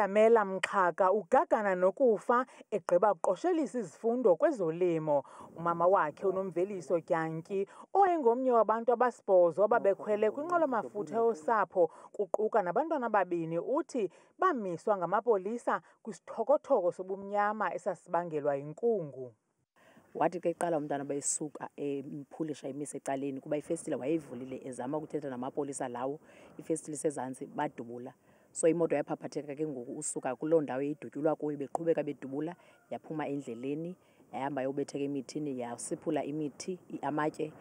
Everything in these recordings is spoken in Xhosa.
ULulamela Mxaka ugagana nokufa egqiba kuqoshelisa izifundo kwezolimo. Umama wakhe uNomveliso Dyantyisa, owayengomnye wabantu abasibhozo ababekhwele kwinqwelomafutha yosapho kuquka nabantwana ababini, uthi bamiswa ngamapolisa kwisithokothoko sobumnyama esasibangelwa yinkungu. Wathi ke qala umntana besuka emphulisha imise ecaleni kuba ifestile wayeyivulile ezama ukuthetha namapolisa lawo, ifestile isezantsi badubula. So imoto yaphaphatheka ke ngoku usuka kuloo ndawo eyidutyulwa kuyo beqhubeka bedubula yaphuma endleleni yahamba yobetheka emithini yasiphula imithi amatye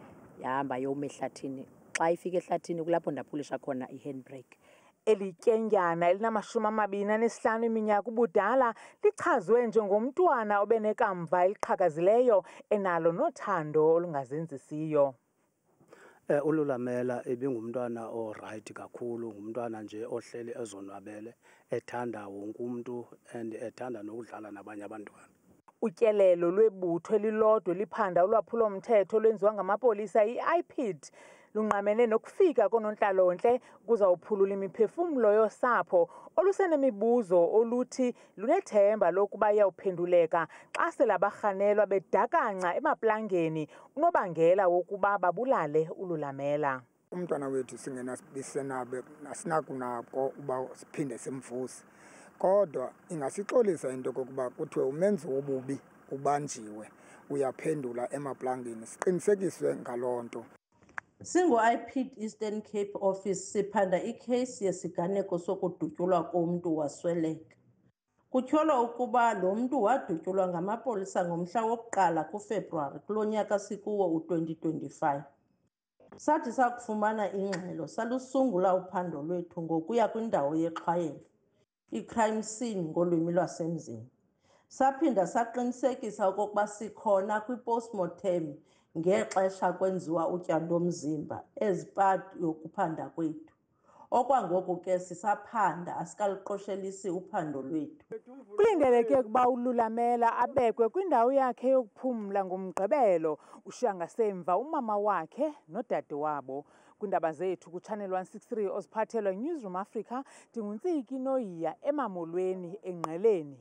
yahamba yoma ehlathini. Xa ifika ehlathini kulapho ndaphulisha khona i-handbrake. Eli tyendyana elinama-25 iminyaka ubudala lichazwe njengomntwana obenekamva eliqhakazileyo enalo nothando olungazenzisiyo. ULulamela ebingumntwana orayithi kakhulu, ngumntwana nje ohleli ezonwabele, ethanda wonke umntu and ethanda nokudlala nabanye abantwana. Utyelelo lwebutho elilodwa liphanda ulwaphulo-mthetho olwenziwa ngamapolisa i-IPID lungqamene nokufika koonontlalontle ukuzawuphulula imiphefumlo yosapho olusenemibuzo oluthi lunethemba lokuba iyawuphenduleka xa sele abarhanelwa bedakanca emaplangeni unobangela wokuba babulale uLulamela. Umntwana wethu asinakunako uba siphinde simvuse, kodwa ingasixolisa into yokokuba kuthiwe umenzi wobubi ubanjiwe, uyaphendula emaplangeni. Siqinisekiswe ngaloo nto. Singu-IPID Eastern Cape Office siphanda ikheyisi yesiganeko sokudutyulwa komntu wasweleka. Kutyholwa ukuba lo mntu wadutyulwa ngamapolisa ngomhla woku-1 kuFebruwari kulo nyaka sikuwo u-2025. Sathi sakufumana ingxelo salusungula uphando lwethu ngokuya kwindawo yexhwayelo, i-crime scene ngolwimi lwasemzini. Saphinda saqinisekisa okokuba sikhona kwi-postmortem ngexesha kwenziwa utyando-mzimba as part yokuphanda kwethu. Okwangoku ke sisaphanda, asikaluqoshelisi uphando lwethu. Kulindeleke ukuba uLulamela abekwe kwindawo yakhe yokuphumla ngoMgqibelo, ushiya ngasemva umama wakhe nodade wabo. Kwiindaba zethu kuChannel 163 oziphathelwa yiNewsroom Africa, ndinguNtsiki Noyiya emamolweni eNgqeleni.